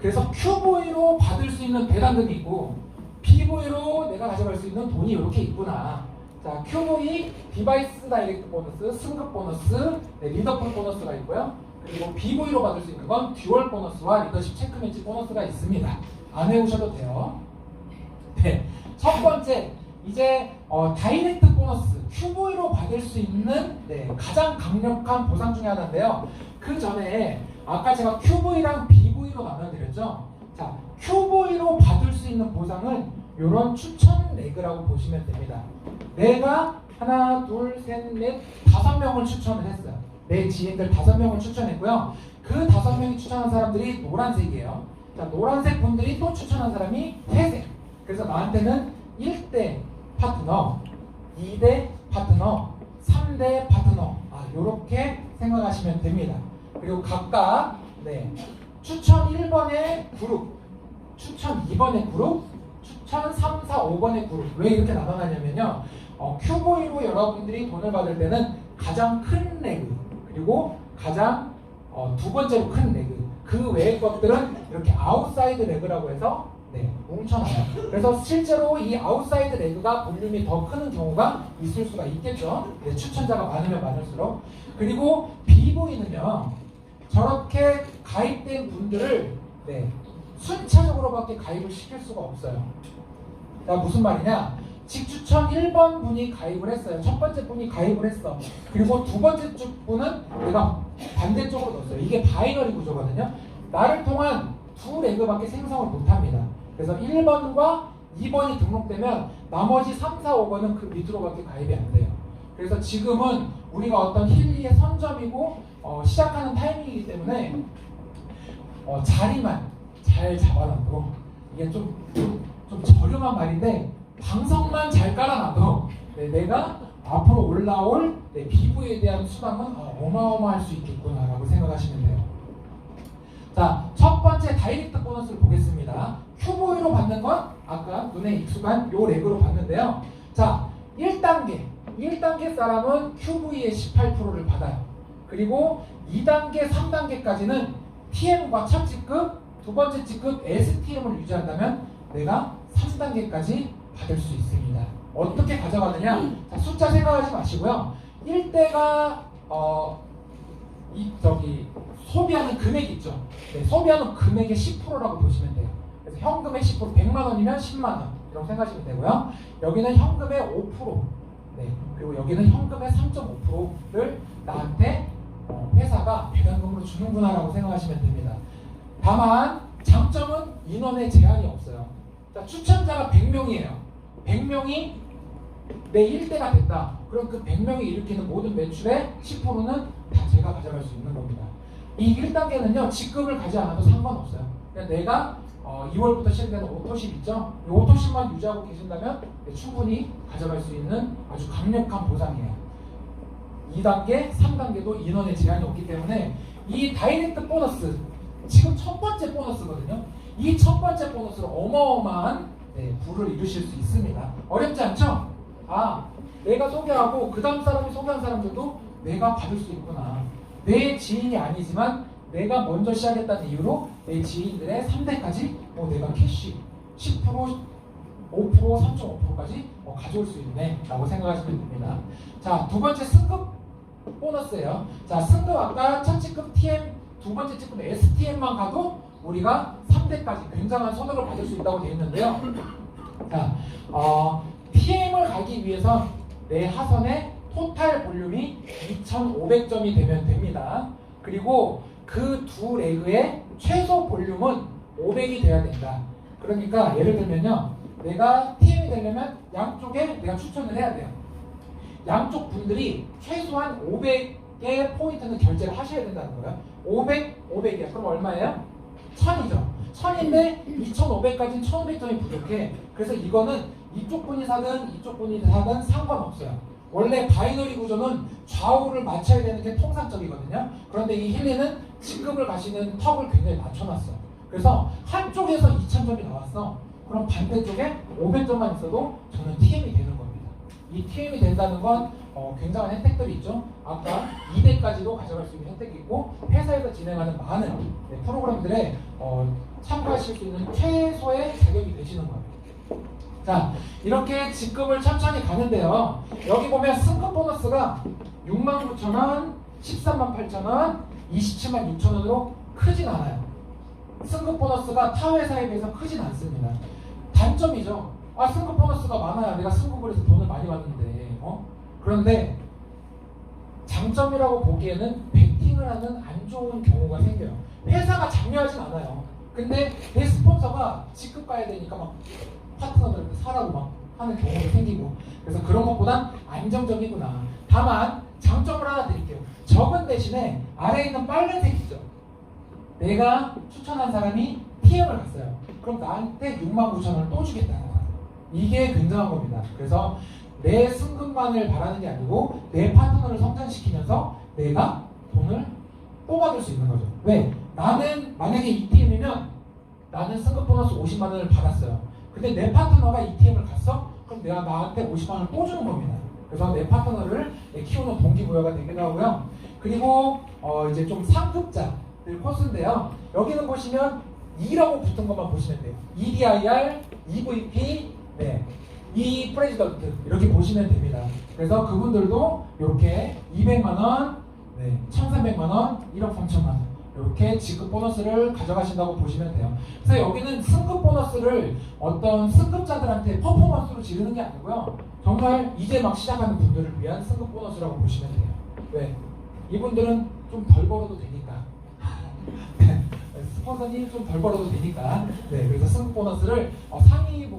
그래서 QV로 받을 수 있는 배당금이 있고 BV로 내가 가져갈 수 있는 돈이 이렇게 있구나. 자, QV, 디바이스 다이렉트 보너스, 승급 보너스, 리더풀 보너스가 있고요. 그리고 BV로 받을 수 있는 건 듀얼 보너스와 리더십 체크 매치 보너스가 있습니다. 안 외우셔도 돼요. 네. 첫 번째, 이제 다이렉트 보너스, QV로 받을 수 있는 가장 강력한 보상 중에 하나인데요. 그 전에 아까 제가 QV랑 BV로 나눠드렸죠. 자, QV로 받을 수 있는 보상은 이런 추천 레그라고 보시면 됩니다. 내가 하나, 둘, 셋, 넷, 5명을 추천을 했어요. 내 지인들 5명을 추천했고요. 그 5명이 추천한 사람들이 노란색이에요. 자, 노란색 분들이 또 추천한 사람이 회색. 그래서 나한테는 1대 파트너, 2대 파트너, 3대 파트너. 요렇게 생각하시면 됩니다. 그리고 각각 추천 1번의 그룹, 추천 2번의 그룹, 추천 3, 4, 5번의 그룹. 왜 이렇게 나눠놨냐면요. QV로 여러분들이 돈을 받을 때는 가장 큰 레그, 그리고 가장 두 번째로 큰 레그, 그 외의 것들은 이렇게 아웃사이드 레그라고 해서 뭉쳐놔요. 그래서 실제로 이 아웃사이드 레그가 볼륨이 더 크는 경우가 있을 수가 있겠죠. 추천자가 많으면 많을수록. 그리고 BV는요, 저렇게 가입된 분들을 순차적으로밖에 가입을 시킬 수가 없어요. 자, 무슨 말이냐? 직추천 1번 분이 가입을 했어요. 첫 번째 분이 가입을 했어. 그리고 두 번째 분은 내가 반대쪽으로 넣었어요. 이게 바이너리 구조거든요. 나를 통한 두 레그밖에 생성을 못합니다. 그래서 1번과 2번이 등록되면 나머지 3, 4, 5번은 그 밑으로밖에 가입이 안 돼요. 그래서 지금은 우리가 어떤 힐리의 선점이고 시작하는 타이밍이기 때문에 자리만 잘 잡아놔도 이게 좀 저렴한 말인데 방석만 잘 깔아놔도 내가 앞으로 올라올 BV에 대한 수당은 어마어마할 수 있겠구나 라고 생각하시면 돼요. 자, 첫 번째 다이렉트 보너스를 보겠습니다. QV로 받는 건 아까 눈에 익숙한 요 레그로 받는데요. 자, 1단계 사람은 QV의 18%를 받아요. 그리고 2단계, 3단계까지는 TM과 첫 직급, 두 번째 직급 STM을 유지한다면 내가 3단계까지 받을 수 있습니다. 어떻게 가져가느냐? 자, 숫자 생각하지 마시고요. 1대가 소비하는 금액 있죠. 소비하는 금액의 10%라고 보시면 돼요. 그래서 현금의 10%, 100만 원이면 10만 원 이렇게 생각하시면 되고요. 여기는 현금의 5%, 그리고 여기는 현금의 3.5%를 나한테 회사가 배당금으로 주는구나 라고 생각하시면 됩니다. 다만 장점은 인원의 제한이 없어요. 자, 추천자가 100명이에요. 100명이 내 1대가 됐다. 그럼 그 100명이 일으키는 모든 매출의 10%는 다 제가 가져갈 수 있는 겁니다. 이 1단계는요, 직급을 가지 않아도 상관없어요. 그냥 내가 2월부터 시작되는 오토십 있죠? 이 오토십만 유지하고 계신다면 충분히 가져갈 수 있는 아주 강력한 보상이에요. 2단계, 3단계도 인원의 제한이 없기 때문에 이 다이렉트 보너스, 지금 첫 번째 보너스거든요. 이 첫 번째 보너스로 어마어마한 부를 이루실 수 있습니다. 어렵지 않죠? 내가 소개하고 그 다음 사람이 소개한 사람들도 내가 받을 수 있구나. 내 지인이 아니지만 내가 먼저 시작했다는 이유로 내 지인들의 3대까지 내가 캐시 10%, 5%, 3.5%까지 가져올 수 있네 라고 생각하시면 됩니다. 자, 두 번째 승급 보너스예요. 자, 승급 아까 첫 직급 TM, 두 번째 직급 STM만 가도 우리가 3대까지 굉장한 소득을 받을 수 있다고 되어 있는데요. 자, TM을 가기 위해서 내 하선의 토탈 볼륨이 2,500점이 되면 됩니다. 그리고 그 두 레그의 최소 볼륨은 500이 돼야 된다. 그러니까 예를 들면요, 내가 TM이 되려면 양쪽에 내가 추천을 해야 돼요. 양쪽 분들이 최소한 500의 포인트는 결제를 하셔야 된다는 거예요. 500, 500이야. 그럼 얼마예요? 1000이죠. 1000인데 2500까지는 1500점이 부족해. 그래서 이거는 이쪽 분이 사든 이쪽 분이 사든 상관없어요. 원래 바이너리 구조는 좌우를 맞춰야 되는 게 통상적이거든요. 그런데 이 힐리는 직급을 가시는 턱을 굉장히 낮춰놨어. 그래서 한쪽에서 2000점이 나왔어. 그럼 반대쪽에 500점만 있어도 저는 TM이 되는 겁니다. 이 TM이 된다는 건 굉장한 혜택들이 있죠. 아까 2대까지도 가져갈 수 있는 혜택이 있고, 회사에서 진행하는 많은 프로그램들에 참가하실 수 있는 최소의 자격이 되시는 거예요. 자, 이렇게 직급을 천천히 가는데요. 여기 보면 승급 보너스가 69,000원, 138,000원, 276,000원으로 크진 않아요. 승급 보너스가 타 회사에 비해서 크진 않습니다. 단점이죠. 승급 보너스가 많아야 내가 승급을 해서 돈을 많이 받는데, 그런데 장점이라고 보기에는 베팅을 하는 안 좋은 경우가 생겨요. 회사가 장려하진 않아요. 근데 내 스폰서가 직급 가야 되니까 막 파트너들한테 사라고 막 하는 경우도 생기고, 그래서 그런 것보단 안정적이구나. 다만 장점을 하나 드릴게요. 적은 대신에 아래에 있는 빨간색이죠. 내가 추천한 사람이 TM을 갔어요. 그럼 나한테 69,000원을 또 주겠다는 거야. 이게 굉장한 겁니다. 그래서 내 승급만을 바라는 게 아니고 내 파트너를 성장시키면서 내가 돈을 또 받을 수 있는 거죠. 왜? 나는 만약에 ETM이면 나는 승급 보너스 50만 원을 받았어요. 근데 내 파트너가 ETM을 갔어? 그럼 내가 나한테 50만 원을 또 주는 겁니다. 그래서 내 파트너를 키우는 동기부여가 되기도 하고요. 그리고 이제 좀 상급자들 코스인데요. 여기는 보시면 2라고 붙은 것만 보시면 돼요. EDIR, EVP, 이 프레지던트 이렇게 보시면 됩니다. 그래서 그분들도 이렇게 200만원, 1300만원, 1억 3천만원 이렇게 직급 보너스를 가져가신다고 보시면 돼요. 그래서 여기는 승급 보너스를 어떤 승급자들한테 퍼포먼스로 지르는 게 아니고요. 정말 이제 막 시작하는 분들을 위한 승급 보너스라고 보시면 돼요. 왜? 이분들은 좀 덜 벌어도 되니까. 스폰서님 좀 덜 벌어도 되니까. 그래서 승급 보너스를 상위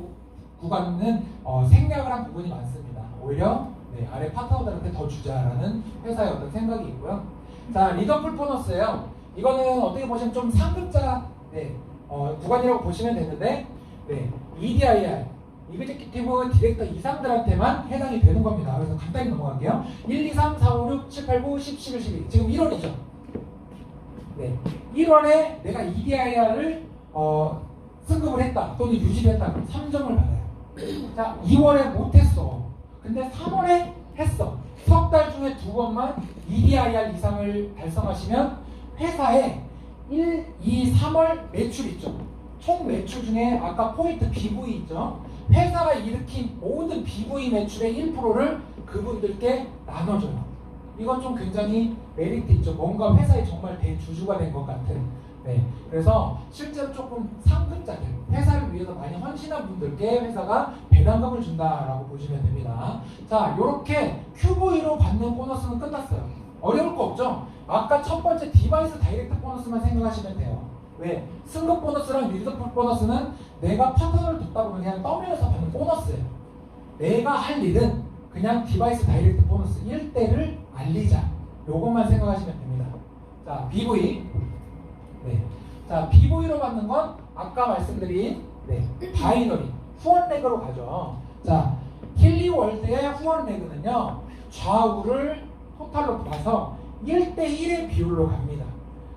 구간은 생략을 한 부분이 많습니다. 오히려 아래 파트너들한테 더 주자라는 회사의 어떤 생각이 있고요. 자, 리더풀 보너스예요. 이거는 어떻게 보시면 좀 상급자 구간이라고 보시면 되는데, EDIR, 이그제큐티브 디렉터 이상들한테만 해당이 되는 겁니다. 그래서 간단히 넘어갈게요. 1, 2, 3, 4, 5, 6, 7, 8, 9, 10, 11, 12. 지금 1월이죠. 1월에 내가 EDIR을 승급을 했다 또는 유지를 했다. 그럼 3점을 받아요. 자, 2월에 못했어. 근데 3월에 했어. 석 달 중에 2번만 EDIR 이상을 달성하시면 회사에 1, 2, 3월 매출 있죠. 총 매출 중에 아까 포인트 BV 있죠. 회사가 일으킨 모든 BV 매출의 1%를 그분들께 나눠줘요. 이건 좀 굉장히 메리트 있죠. 뭔가 회사에 정말 대주주가 된 것 같은. 그래서 실제로 조금 상급자들, 회사를 위해서 많이 헌신한 분들께 회사가 배당금을 준다라고 보시면 됩니다. 자, 이렇게 QV로 받는 보너스는 끝났어요. 어려울 거 없죠? 아까 첫 번째 디바이스 다이렉트 보너스만 생각하시면 돼요. 왜? 승급 보너스랑 리더풀 보너스는 내가 파트너를 뒀다 보면 그냥 떠밀어서 받는 보너스예요. 내가 할 일은 그냥 디바이스 다이렉트 보너스 1대를 알리자. 요것만 생각하시면 됩니다. 자, BV. 자, BV로 받는 건 아까 말씀드린 바이너리 후원 레그로 가죠. 자, 힐리월드의 후원 레그는요, 좌우를 토탈로 봐서 1대1의 비율로 갑니다.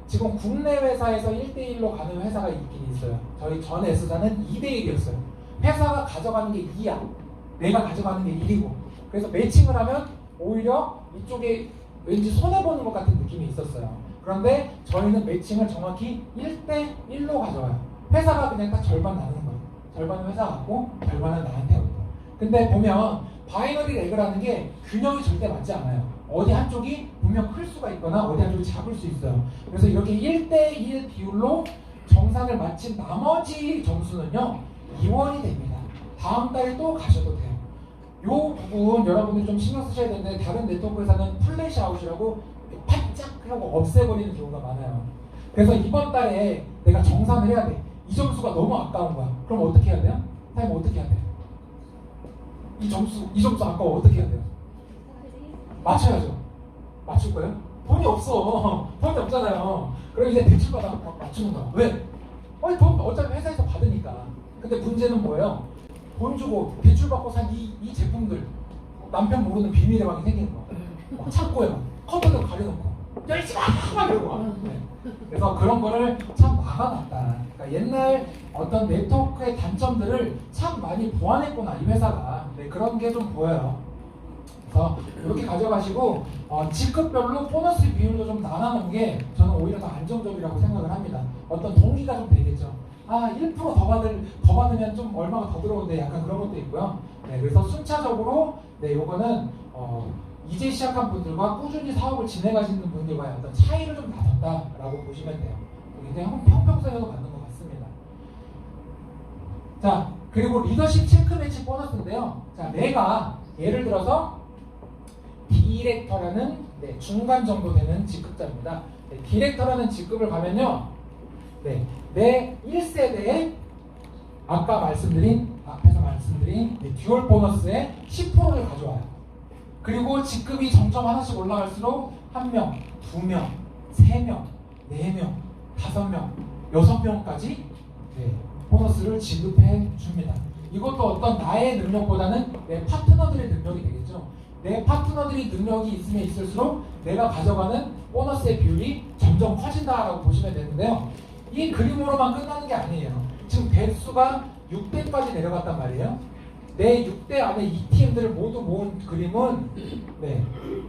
지금 국내 회사에서 1대1로 가는 회사가 있긴 있어요. 저희 전 S사는 2대1이었어요. 회사가 가져가는 게 2야. 내가 가져가는 게 1이고. 그래서 매칭을 하면 오히려 이쪽에 왠지 손해보는 것 같은 느낌이 있었어요. 그런데 저희는 매칭을 정확히 1대1로 가져와요. 회사가 그냥 딱 절반 나누는 거예요. 절반은 회사 갖고 절반은 나한테 오고. 근데 보면 바이너리 레그라는 게 균형이 절대 맞지 않아요. 어디 한쪽이 분명 클 수가 있거나 어디 한쪽이 작을 수 있어요. 그래서 이렇게 1대1 비율로 정산을 마친 나머지 점수는요 2원이 됩니다. 다음 달에 또 가셔도 돼요. 요 부분 여러분들이 좀 신경 쓰셔야 되는데 다른 네트워크에서는 플래시 아웃이라고 팔짝 하고 없애버리는 경우가 많아요. 그래서 이번 달에 내가 정산을 해야 돼. 이 점수가 너무 아까운 거야. 그럼 어떻게 해야 돼요? 타임 어떻게 해야 돼요? 이 점수 아까워. 어떻게 해야 돼요? 맞춰야죠. 맞출 거예요? 돈이 없어. 돈이 없잖아요. 그럼 이제 대출받아 맞추는 거야. 왜? 아니 돈 어차피 회사에서 받으니까. 근데 문제는 뭐예요? 돈 주고 대출받고 산 이 제품들 남편 모르는 비밀의 방이 생기는 거야. 창고에 막 컴퓨터 가려놓고 열심히 막 이러고 와. 네. 그래서 그런 거를 참 막아놨다. 그러니까 옛날 어떤 네트워크의 단점들을 참 많이 보완했구나 이 회사가. 네, 그런 게 좀 보여요. 그래서 이렇게 가져가시고 직급별로 보너스 비율도 좀 나눠놓은 게 저는 오히려 더 안정적이라고 생각을 합니다. 어떤 동기가 좀 되겠죠. 1% 더 받으면 좀 얼마가 더 들어오는데 약간 그런 것도 있고요. 네, 그래서 순차적으로 요거는 이제 시작한 분들과 꾸준히 사업을 진행하시는 분들과의 어떤 차이를 좀 나눴다라고 보시면 돼요. 굉장히 형평성에서 받는 것 같습니다. 자, 그리고 리더십 체크 매치 보너스인데요. 자, 내가 예를 들어서 디렉터라는 중간 정도 되는 직급자입니다. 디렉터라는 직급을 가면요. 내 1세대에 앞에서 말씀드린 듀얼 보너스의 10%를 가져와요. 그리고 직급이 점점 하나씩 올라갈수록 1명, 2명, 3명, 4명, 5명, 6명까지 보너스를 지급해 줍니다. 이것도 어떤 나의 능력보다는 내 파트너들의 능력이 되겠죠. 내 파트너들이 능력이 있으면 있을수록 내가 가져가는 보너스의 비율이 점점 커진다라고 보시면 되는데요. 이 그림으로만 끝나는 게 아니에요. 지금 대수가 6대까지 내려갔단 말이에요. 내 6대 안에 ETM들을 모두 모은 그림은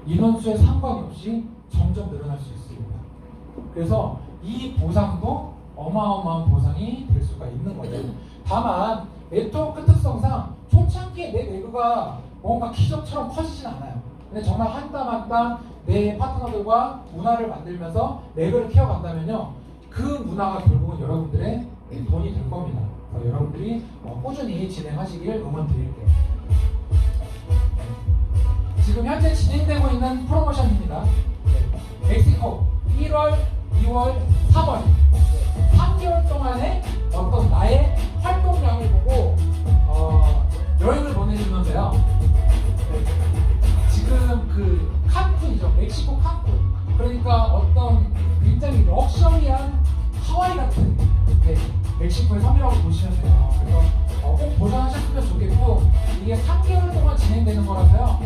인원수에 상관이 없이 점점 늘어날 수 있습니다. 그래서 이 보상도 어마어마한 보상이 될 수가 있는 거죠. 다만 네트워크 특성상 초창기에 내 내부가 뭔가 기적처럼 커지진 않아요. 근데 정말 한 땀 한 땀 내 파트너들과 문화를 만들면서 레벨을 키워간다면요, 그 문화가 결국은 여러분들의 돈이 될 겁니다. 여러분들이 꾸준히 진행하시길 응원드릴게요. 지금 현재 진행되고 있는 프로모션입니다. 멕시코 1월, 2월, 3월 3개월 동안의 어떤 나의 활동량을 보고 여행을 보내주는데요. 지금 그 칸쿤이죠. 멕시코 칸쿤. 그러니까 어떤 굉장히 럭셔리한 하와이 같은 멕시코의 섬이라고 보시면 돼요. 그래서 꼭 보장하셨으면 좋겠고, 이게 3개월 동안 진행되는 거라서요.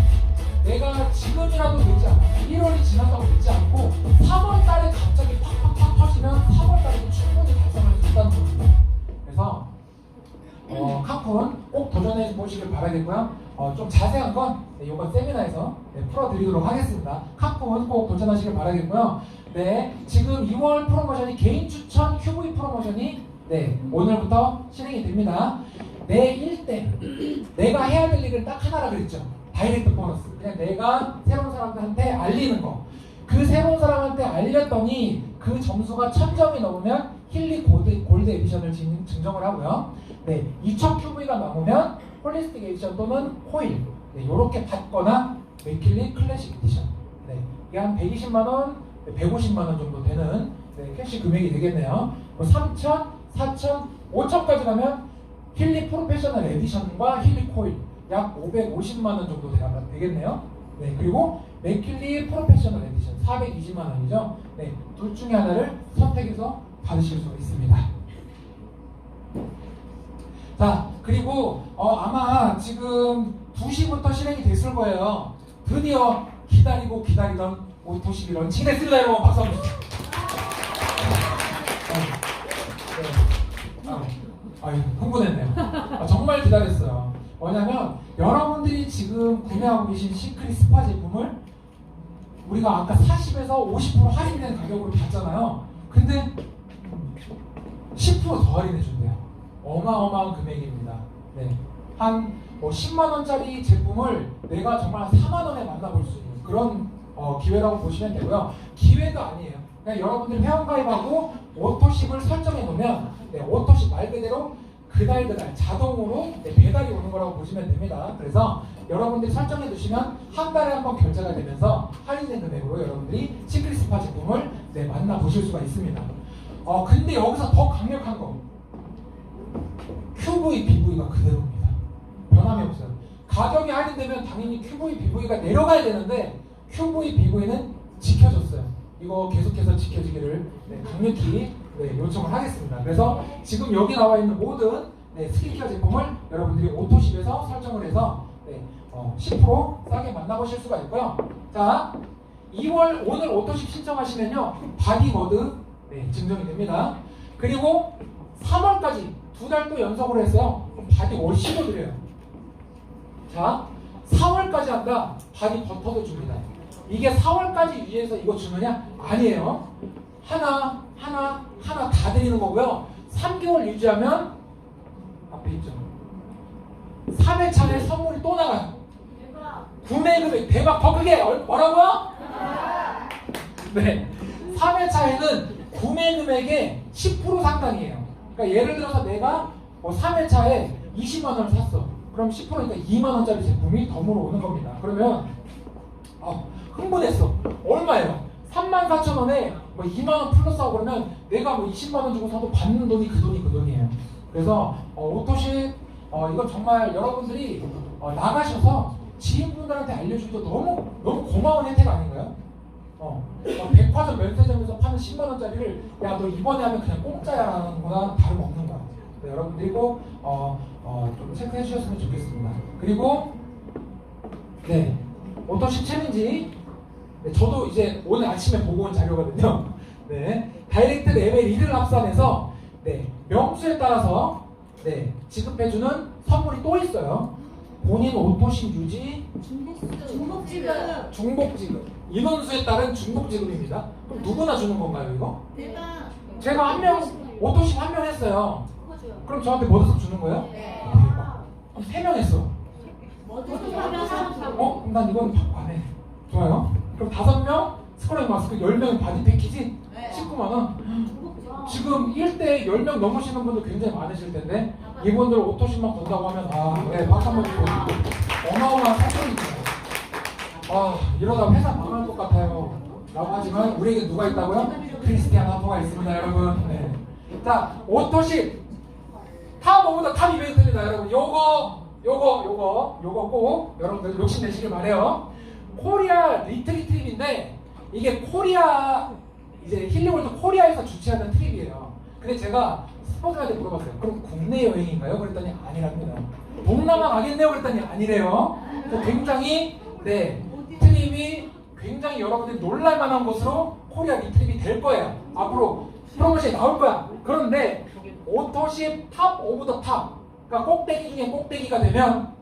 내가 지금이라도 늦지 않고 1월이 지났다고 늦지 않고 3월 달에 갑자기 팍팍팍 터지면 3월 달에도 충분히 달성할 수 있다는 겁니다. 그래서 칸쿤 꼭 도전해 보시길 바라겠고요. 좀 자세한 건 이번 세미나에서 풀어드리도록 하겠습니다. 칸쿤 꼭 도전하시길 바라겠고요. 지금 2월 프로모션이 개인 추천 QV 프로모션이 오늘부터 실행이 됩니다. 내 1대 내가 해야 될 일은 딱 하나라 그랬죠. 다이렉트 보너스. 그냥 내가 새로운 사람들한테 알리는 거. 그 새로운 사람한테 알렸더니 그 점수가 1000점이 넘으면 힐리 골드 에디션을 증정을 하고요. 2000 QV가 넘으면 홀리스틱 에디션 또는 호일 이렇게 받거나 맥킬리 클래식 에디션. 이게 한 120만원, 150만원 정도 되는 캐시 금액이 되겠네요. 3000, 4000, 5000까지 가면 힐리 프로페셔널 에디션과 힐리 코일 약 550만원 정도 되겠네요. 그리고 맥킬리 프로페셔널 에디션 420만원이죠. 둘 중에 하나를 선택해서 받으실 수 있습니다. 자, 그리고 아마 지금 2시부터 실행이 됐을 거예요. 드디어 기다리던 도시비 런칭이 됐습니다. 여러분 박수 한번 주세요. 흥분했네요. 정말 기다렸어요. 뭐냐면 여러분들이 지금 구매하고 계신 시크릿 스파 제품을 우리가 아까 40에서 50% 할인된 가격으로 봤잖아요. 근데 10% 더 할인해 준대요. 어마어마한 금액입니다. 한 10만 원짜리 제품을 내가 정말 한 4만 원에 만나볼 수 있는 그런 기회라고 보시면 되고요. 기회도 아니에요. 그냥 여러분들이 회원가입하고 오토십을 설정해 놓으면 오토십 말 그대로 그달 자동으로 배달이 오는 거라고 보시면 됩니다. 그래서 여러분들이 설정해 두시면 한 달에 한 번 결제가 되면서 할인된 금액으로 여러분들이 시크릿 스파 제품을 만나보실 수가 있습니다. 근데 여기서 더 강력한 거 QV, BV가 그대로입니다. 변함이 없어요. 가격이 할인되면 당연히 QV, BV가 내려가야 되는데 QV, BV는 지켜줬어요. 이거 계속해서 지켜지기를 강력히 요청을 하겠습니다. 그래서 지금 여기 나와 있는 모든 스킨케어 제품을 여러분들이 오토십에서 설정을 해서 10% 싸게 만나보실 수가 있고요. 자, 2월 오늘 오토십 신청하시면요 바디머드 증정이 됩니다. 그리고 3월까지 2달 또 연속으로 했어요. 바디워시도 드려요. 자, 4월까지 한다. 바디 버터도 줍니다. 이게 4월까지 유지해서 이거 주느냐? 아니에요. 하나 다 드리는 거고요. 3개월 유지하면 앞에 있죠. 3회차에 선물이 또 나가요. 구매 금액 대박 더 크게 뭐라고요? 네, 3회차에는 구매 금액의 10% 상당이에요. 그러니까 예를 들어서 내가 3회차에 20만 원을 샀어. 그럼 10%니까 2만 원짜리 제품이 덤으로 오는 겁니다. 그러면 흥분했어. 얼마예요? 34,000원에 2만 원 플러스하고 그러면 내가 20만 원 주고 사도 받는 돈이 그 돈이에요. 그래서 오토십 이건 정말 여러분들이 나가셔서 지인분들한테 알려주기도 너무 고마운 혜택 아닌가요? 백화점 면세점에서 파는 10만 원짜리를 야 너 이번에 하면 그냥 공짜야 라는 거나 다름없는 거야. 여러분들이 꼭 좀 체크해 주셨으면 좋겠습니다. 그리고 오토십 챌린지 저도 이제 오늘 아침에 보고 온 자료거든요. 다이렉트 레벨 1을 합산해서 명수에 따라서 지급해주는 선물이 또 있어요. 본인 오토십 유지 중복지급 인원수에 따른 중복지급입니다. 그럼 누구나 주는 건가요 이거? 제가 한 명 오토십 한 명 했어요. 그럼 저한테 뭐해서 주는 거예요? 그럼 3명 했어. 그럼 난 이건 안 해. 좋아요. 그럼 5명 스컬렛 마스크 10명 바디 패키지 19만 원. 지금 1대 10명 넘으시는 분들 굉장히 많으실 텐데 이분들 오토십만 건다고 하면 박수 한번 주고 어마어마한 사건입니다. 이러다 회사 망할 것 같아요 라고 하지만 우리에게 누가 있다고요? 크리스티안 하퍼가 있습니다 여러분. 자, 오토십 탑 오브더 탑 이벤트입니다 여러분. 요거 꼭 여러분들 욕심내시길 바래요. 코리아 리트릿 트립인데 이게 코리아 이제 힐링월드 코리아에서 주최하는 트립이에요. 근데 제가 스포츠한테 물어봤어요. 그럼 국내 여행인가요? 그랬더니 아니랍니다. 동남아 가겠네요? 그랬더니 아니래요. 굉장히 트립이 굉장히 여러분들이 놀랄만한 곳으로 코리아 리트립이 될 거예요. 앞으로 프로모션이 나올 거야. 그런데 오토십 탑 오브 더 탑, 그러니까 꼭대기 중에 꼭대기가 되면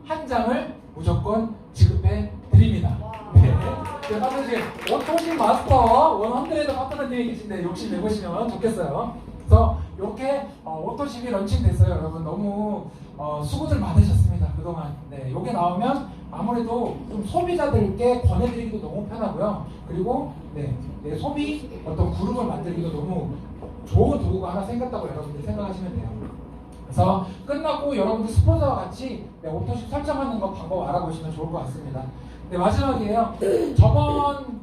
한 장을 무조건 지급해 드립니다. 다들 지금 오토십 마스터 100 파트너님이 계신데 욕심 내보시면 좋겠어요. 그래서 이렇게 오토십이 런칭됐어요. 여러분 너무 수고들 많으셨습니다 그동안. 요게 나오면 아무래도 좀 소비자들께 권해드리기도 너무 편하고요. 그리고 내 소비 어떤 그룹을 만들기도 너무 좋은 도구가 하나 생겼다고 여러분들이 생각하시면 돼요. 그래서 끝나고 여러분들 스폰서와 같이 오토십 설정하는 거 방법 알아보시면 좋을 것 같습니다. 마지막이에요. 저번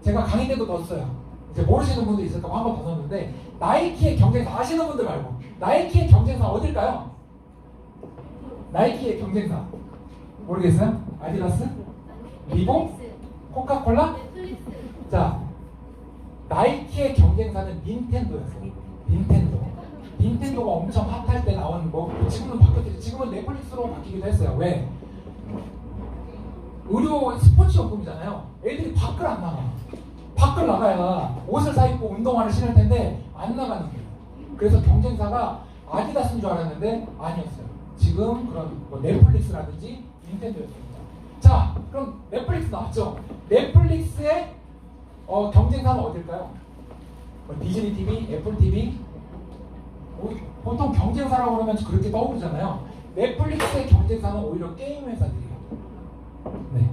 제가 강의 때도 넣었어요. 이제 모르시는 분도 있을까 봐 한 번 더 넣었는데 나이키의 경쟁사 아시는 분들 말고 나이키의 경쟁사 어딜까요? 나이키의 경쟁사 모르겠어요? 아디다스? 리본? 코카콜라? 자, 나이키의 경쟁사는 닌텐도였어요. 닌텐도가 엄청 핫할 때 나온 지금은 바뀌었죠. 지금은 넷플릭스로 바뀌기도 했어요. 왜? 의료 스포츠 용품이잖아요. 애들이 밖을 안 나가. 밖을 나가야 옷을 사입고 운동화를 신을 텐데 안 나가는 거예요. 그래서 경쟁사가 아디다스인 줄 알았는데 아니었어요. 지금 그런 넷플릭스라든지 닌텐도였습니다. 자, 그럼 넷플릭스 나왔죠. 넷플릭스의 경쟁사는 어딜까요? 디즈니 TV, 애플 TV. 보통 경쟁사라고 그러면 그렇게 떠오르잖아요. 넷플릭스의 경쟁사는 오히려 게임 회사들이에요. 네.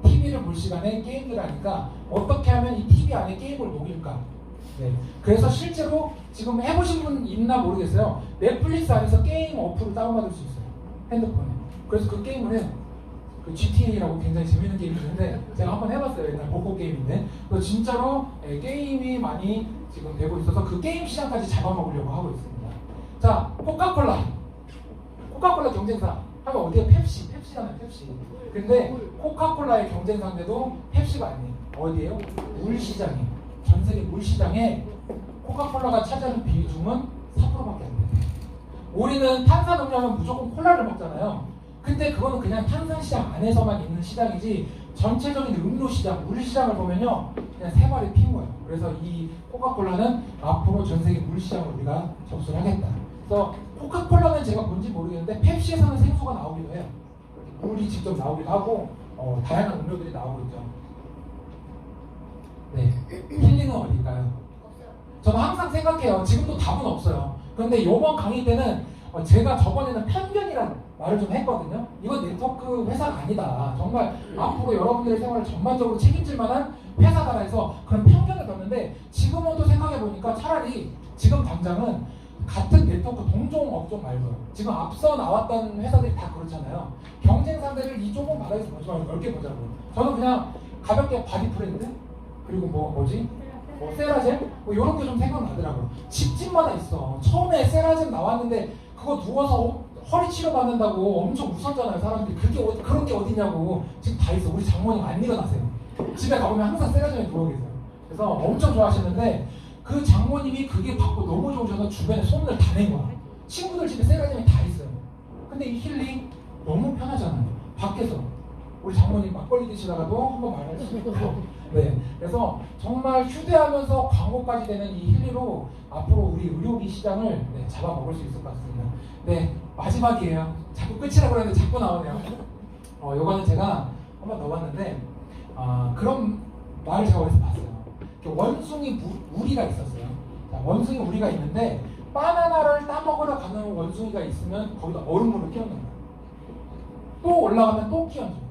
TV를 볼 시간에 게임을 하니까 어떻게 하면 이 TV 안에 게임을 녹일까? 네. 그래서 실제로 지금 해보신 분 있나 모르겠어요. 넷플릭스 안에서 게임 어플을 다운받을 수 있어요. 핸드폰에. 그래서 그 게임을 해요. 그 GTA라고 굉장히 재밌는 게임이 있는데 제가 한번 해봤어요. 옛날 복고 게임인데. 그래서 진짜로 게임이 많이 지금 되고 있어서 그 게임 시장까지 잡아먹으려고 하고 있습니다. 자, 코카콜라 경쟁사 하면 어디에 펩시잖아요. 펩시. 근데 코카콜라의 경쟁사인데도 펩시가 아니에요. 어디에요? 물 시장이에요. 전 세계 물 시장에 코카콜라가 차지하는 비중은 4%밖에 안 돼요. 우리는 탄산음료 하면 무조건 콜라를 먹잖아요. 근데 그거는 그냥 탄산시장 안에서만 있는 시장이지 전체적인 음료 시장, 물 시장을 보면요 그냥 세 발이 핀 거예요. 그래서 이 코카콜라는 앞으로 전 세계 물 시장을 우리가 접수를 하겠다. 그래서 코카콜라는 제가 뭔지 모르겠는데 펩시에서는 생수가 나오기도 해요. 물이 직접 나오기도 하고 다양한 음료들이 나오고 있죠. 네, 힐링은 어딜까요? 저는 항상 생각해요. 지금도 답은 없어요. 그런데 이번 강의 때는 제가 저번에는 편견이라는 말을 좀 했거든요. 이건 네트워크 회사가 아니다. 정말 앞으로 여러분들의 생활을 전반적으로 책임질 만한 회사다 해서 그런 편견을 뒀는데 지금은 또 생각해보니까 차라리 지금 당장은 같은 네트워크 동종 업종 말고요. 지금 앞서 나왔던 회사들이 다 그렇잖아요. 경쟁 상대를 이 좁은 바다에서 보지 말고 넓게 보자고요. 저는 그냥 가볍게 바디 프렌드 그리고 세라젬 이런 게 좀 생각나더라고요. 집집마다 있어. 처음에 세라젬 나왔는데 그거 누워서 허리 치료 받는다고 엄청 웃었잖아요. 사람들이 그런 게 어디냐고. 지금 다 있어. 우리 장모님 안 일어나세요. 집에 가보면 항상 세라젬에 누워 계세요. 그래서 엄청 좋아하시는데 그 장모님이 그게 받고 너무 좋으셔서 주변에 소문을 다 낸 거야. 친구들 집에 세라젬이 다 있어요. 근데 이 힐링 너무 편하잖아요. 밖에서 우리 장모님 막걸리 드시다가도 한번 말할 수 있고. 네, 그래서 정말 휴대하면서 광고까지 되는 이 힐링으로 앞으로 우리 의료기 시장을 잡아먹을 수 있을 것 같습니다. 네, 마지막이에요. 자꾸 끝이라고 그러는데 자꾸 나오네요. 요거는 제가 한번 넣어봤는데 그런 말을 제가 어디서 봤어요. 원숭이 우리가 있었어요. 자, 원숭이 우리가 있는데 바나나를 따먹으러 가는 원숭이가 있으면 거기다 얼음물을 끼얹는 거예요. 또 올라가면 또 끼얹어요.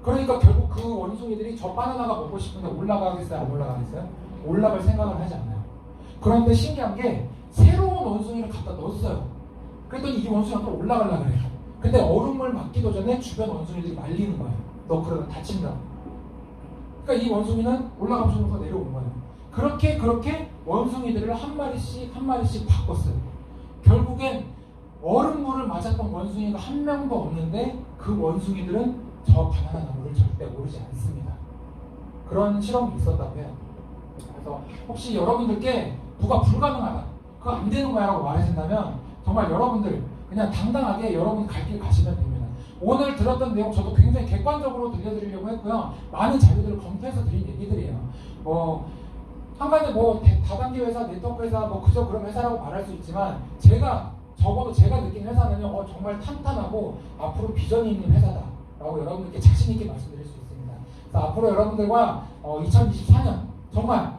그러니까 결국 그 원숭이들이 저 바나나가 먹고 싶은데 올라가겠어요? 안 올라가겠어요? 올라갈 생각을 하지 않아요. 그런데 신기한 게 새로운 원숭이를 갖다 넣었어요. 그랬더니 이 원숭이가 또 올라가려고 그래요. 근데 얼음을 맞기도 전에 주변 원숭이들이 말리는 거예요. 너 그러다 다친다. 그러니까 이 원숭이는 올라가면서 내려오는 거예요. 그렇게 원숭이들을 한 마리씩 바꿨어요. 결국엔 얼음물을 맞았던 원숭이가 한 명도 없는데 그 원숭이들은 저 바나나 나무를 절대 오르지 않습니다. 그런 실험이 있었다고 해요. 그래서 혹시 여러분들께 누가 불가능하다, 그거 안 되는 거야 라고 말하신다면 정말 여러분들 그냥 당당하게 여러분 갈 길 가시면 됩니다. 오늘 들었던 내용 저도 굉장히 객관적으로 들려드리려고 했고요. 많은 자료들을 검토해서 드린 얘기들이에요. 한 가지 다단계 회사, 네트워크 회사 그저 그런 회사라고 말할 수 있지만 적어도 제가 느낀 회사는요 정말 탄탄하고 앞으로 비전이 있는 회사다 라고 여러분들께 자신 있게 말씀드릴 수 있습니다. 그래서 앞으로 여러분들과 2024년 정말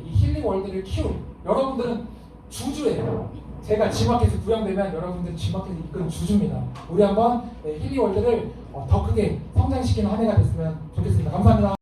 이 힐링 월드를 키울 여러분들은 주주예요. 제가 G마켓에 부양되면 여러분들은 G마켓을 이끄는 주주입니다. 우리 한번 힐링 월드를 더 크게 성장시키는 한 해가 됐으면 좋겠습니다. 감사합니다.